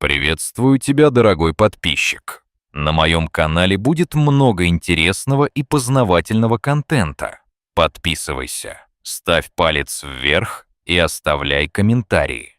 Приветствую тебя, дорогой подписчик. На моем канале будет много интересного и познавательного контента. Подписывайся, ставь палец вверх и оставляй комментарии.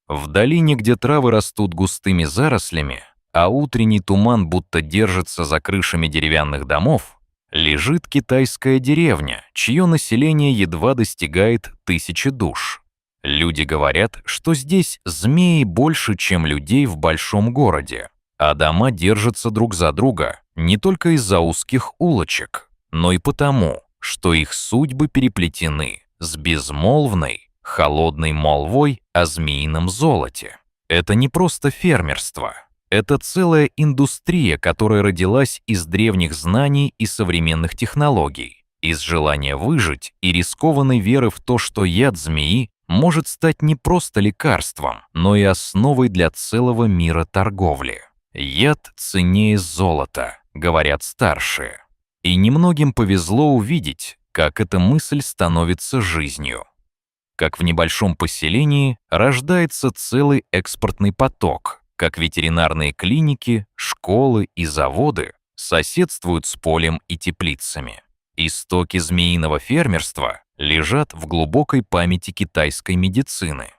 В долине, где травы растут густыми зарослями, а утренний туман будто держится за крышами деревянных домов, лежит китайская деревня, чье население едва достигает 1000 душ. Люди говорят, что здесь змеи больше, чем людей в большом городе, а дома держатся друг за друга не только из-за узких улочек, но и потому, что их судьбы переплетены с безмолвной, холодной молвой о змеином золоте. Это не просто фермерство, это целая индустрия, которая родилась из древних знаний и современных технологий, из желания выжить и рискованной веры в то, что яд змеи может стать не просто лекарством, но и основой для целого мира торговли. Яд ценнее золота, говорят старшие. И немногим повезло увидеть, как эта мысль становится жизнью. Как в небольшом поселении рождается целый экспортный поток, как ветеринарные клиники, школы и заводы соседствуют с полем и теплицами. Истоки змеиного фермерства лежат в глубокой памяти китайской медицины.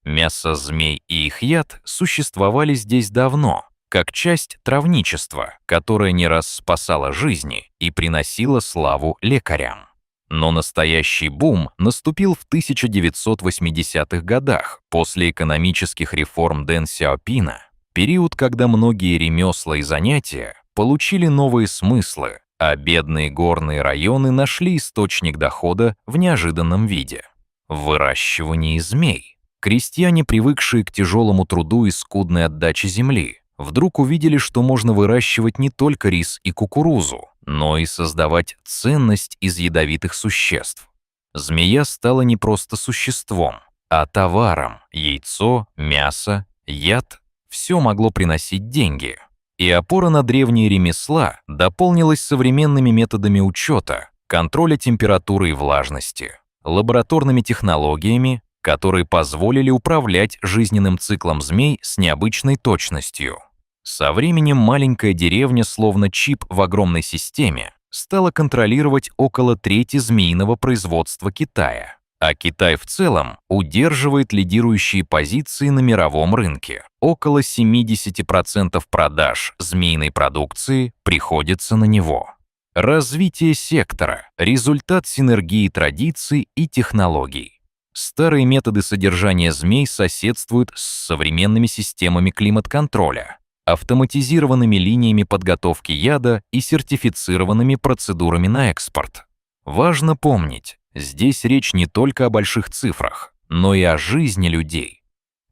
Мясо змей и их яд существовали здесь давно, как часть травничества, которое не раз спасало жизни и приносило славу лекарям. Но настоящий бум наступил в 1980-х годах, после экономических реформ Дэн Сяопина, период, когда многие ремесла и занятия получили новые смыслы, а бедные горные районы нашли источник дохода в неожиданном виде. В выращивании змей. Крестьяне, привыкшие к тяжелому труду и скудной отдаче земли, вдруг увидели, что можно выращивать не только рис и кукурузу, но и создавать ценность из ядовитых существ. Змея стала не просто существом, а товаром. Яйцо, мясо, яд – все могло приносить деньги. И опора на древние ремесла дополнилась современными методами учета, контроля температуры и влажности, лабораторными технологиями, которые позволили управлять жизненным циклом змей с необычной точностью. Со временем маленькая деревня, словно чип в огромной системе, стала контролировать около трети змеиного производства Китая. А Китай в целом удерживает лидирующие позиции на мировом рынке. Около 70% продаж змеиной продукции приходится на него. Развитие сектора – результат синергии традиций и технологий. Старые методы содержания змей соседствуют с современными системами климат-контроля, автоматизированными линиями подготовки яда и сертифицированными процедурами на экспорт. Важно помнить, здесь речь не только о больших цифрах, но и о жизни людей.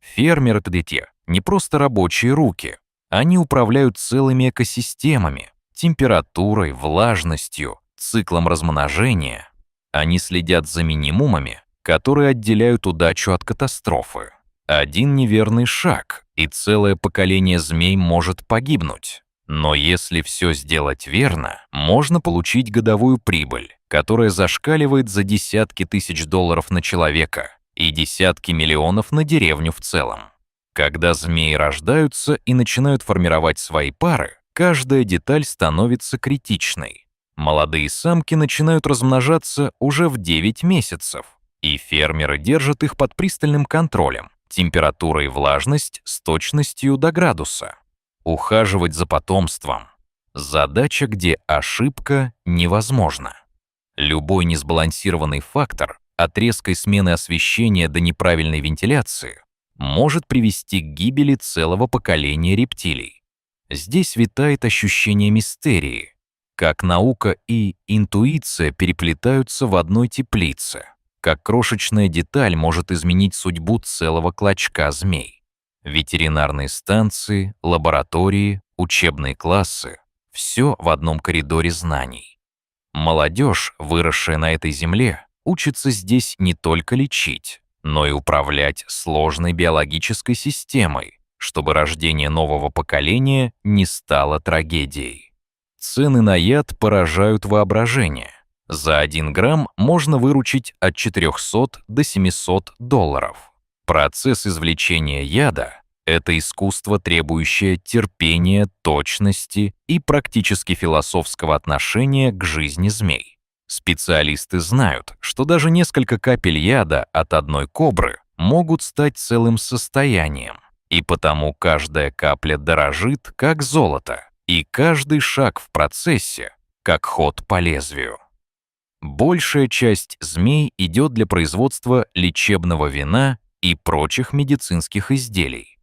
Фермеры — не просто рабочие руки. Они управляют целыми экосистемами, температурой, влажностью, циклом размножения. Они следят за минимумами, которые отделяют удачу от катастрофы. Один неверный шаг, и целое поколение змей может погибнуть. Но если все сделать верно, можно получить годовую прибыль, которая зашкаливает за десятки тысяч долларов на человека и десятки миллионов на деревню в целом. Когда змеи рождаются и начинают формировать свои пары, каждая деталь становится критичной. Молодые самки начинают размножаться уже в 9 месяцев, и фермеры держат их под пристальным контролем, температура и влажность с точностью до градуса. Ухаживать за потомством – задача, где ошибка невозможна. Любой несбалансированный фактор, от резкой смены освещения до неправильной вентиляции, может привести к гибели целого поколения рептилий. Здесь витает ощущение мистерии, как наука и интуиция переплетаются в одной теплице, как крошечная деталь может изменить судьбу целого клочка змей. Ветеринарные станции, лаборатории, учебные классы – все в одном коридоре знаний. Молодежь, выросшая на этой земле, учится здесь не только лечить, но и управлять сложной биологической системой, чтобы рождение нового поколения не стало трагедией. Цены на яд поражают воображение. За 1 грамм можно выручить от 400 до 700 долларов. Процесс извлечения яда Это искусство, требующее терпения, точности и практически философского отношения к жизни змей. Специалисты знают, что даже несколько капель яда от одной кобры могут стать целым состоянием, и потому каждая капля дорожит, как золото, и каждый шаг в процессе, как ход по лезвию. Большая часть змей идет для производства лечебного вина и прочих медицинских изделий.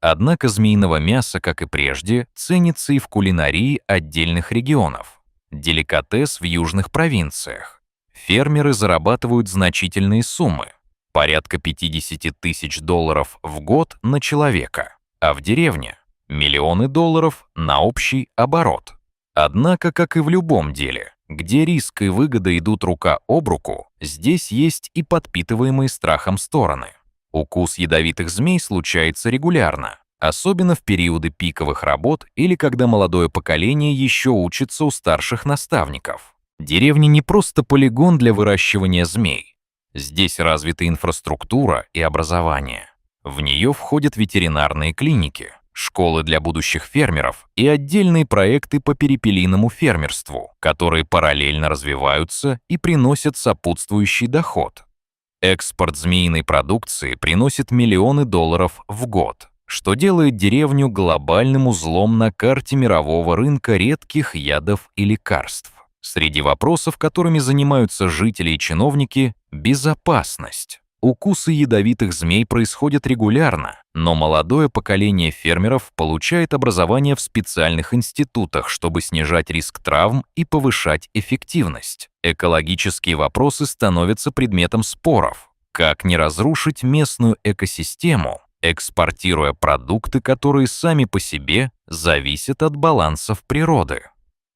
Однако змеиного мяса, как и прежде, ценится и в кулинарии отдельных регионов. Деликатес в южных провинциях. Фермеры зарабатывают значительные суммы, порядка $50 тысяч в год на человека, а в деревне – миллионы долларов на общий оборот. Однако, как и в любом деле, где риск и выгода идут рука об руку, здесь есть и подпитываемые страхом стороны. Укус ядовитых змей случается регулярно, особенно в периоды пиковых работ или когда молодое поколение еще учится у старших наставников. Деревня не просто полигон для выращивания змей. Здесь развита инфраструктура и образование. В нее входят ветеринарные клиники, школы для будущих фермеров и отдельные проекты по перепелиному фермерству, которые параллельно развиваются и приносят сопутствующий доход. Экспорт змеиной продукции приносит миллионы долларов в год, что делает деревню глобальным узлом на карте мирового рынка редких ядов и лекарств. Среди вопросов, которыми занимаются жители и чиновники, безопасность. Укусы ядовитых змей происходят регулярно, но молодое поколение фермеров получает образование в специальных институтах, чтобы снижать риск травм и повышать эффективность. Экологические вопросы становятся предметом споров. Как не разрушить местную экосистему, экспортируя продукты, которые сами по себе зависят от балансов природы?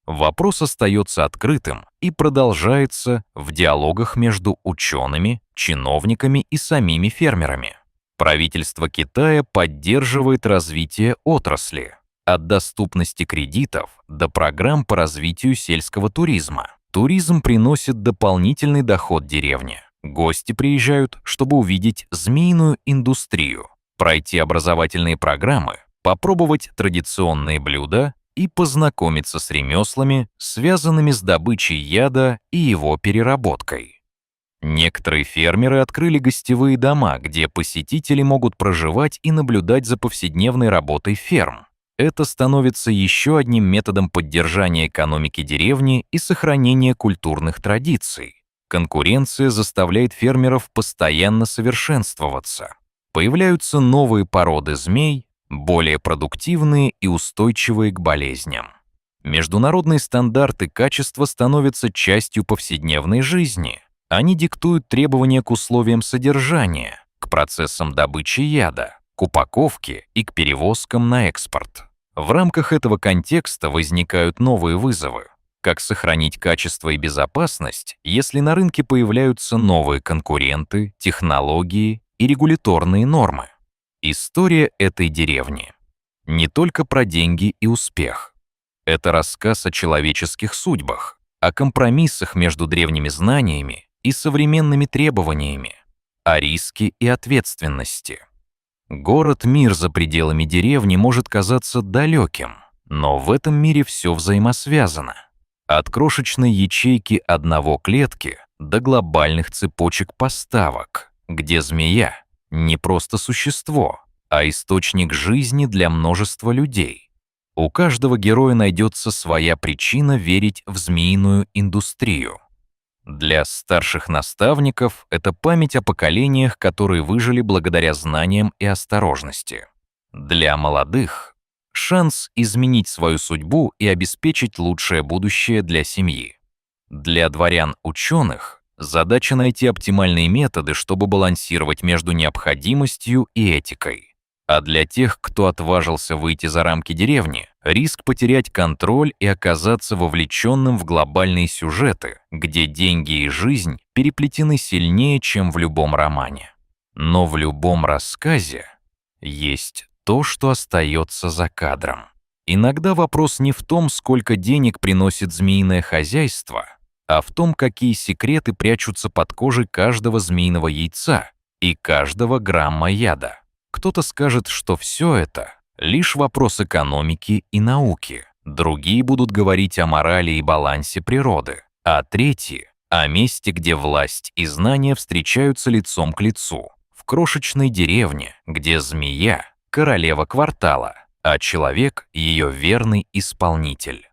Вопрос остается открытым и продолжается в диалогах между учеными, чиновниками и самими фермерами. Правительство Китая поддерживает развитие отрасли, от доступности кредитов до программ по развитию сельского туризма. Туризм приносит дополнительный доход деревне. Гости приезжают, чтобы увидеть змеиную индустрию, пройти образовательные программы, попробовать традиционные блюда и познакомиться с ремеслами, связанными с добычей яда и его переработкой. Некоторые фермеры открыли гостевые дома, где посетители могут проживать и наблюдать за повседневной работой ферм. Это становится еще одним методом поддержания экономики деревни и сохранения культурных традиций. Конкуренция заставляет фермеров постоянно совершенствоваться. Появляются новые породы змей, более продуктивные и устойчивые к болезням. Международные стандарты качества становятся частью повседневной жизни. Они диктуют требования к условиям содержания, к процессам добычи яда, к упаковке и к перевозкам на экспорт. В рамках этого контекста возникают новые вызовы. Как сохранить качество и безопасность, если на рынке появляются новые конкуренты, технологии и регуляторные нормы? История этой деревни не только про деньги и успех. Это рассказ о человеческих судьбах, о компромиссах между древними знаниями и современными требованиями, о риске и ответственности. Город-мир за пределами деревни может казаться далеким, но в этом мире все взаимосвязано. От крошечной ячейки одного клетки до глобальных цепочек поставок, где змея — не просто существо, а источник жизни для множества людей. У каждого героя найдется своя причина верить в змеиную индустрию. Для старших наставников это память о поколениях, которые выжили благодаря знаниям и осторожности. Для молодых — шанс изменить свою судьбу и обеспечить лучшее будущее для семьи. Для дворян-ученых задача найти оптимальные методы, чтобы балансировать между необходимостью и этикой. А для тех, кто отважился выйти за рамки деревни, риск потерять контроль и оказаться вовлеченным в глобальные сюжеты, где деньги и жизнь переплетены сильнее, чем в любом романе. Но в любом рассказе есть то, что остается за кадром. Иногда вопрос не в том, сколько денег приносит змеиное хозяйство, а в том, какие секреты прячутся под кожей каждого змеиного яйца и каждого грамма яда. Кто-то скажет, что все это лишь вопрос экономики и науки. Другие будут говорить о морали и балансе природы, а третьи — о месте, где власть и знания встречаются лицом к лицу. В крошечной деревне, где змея — королева квартала, а человек — ее верный исполнитель.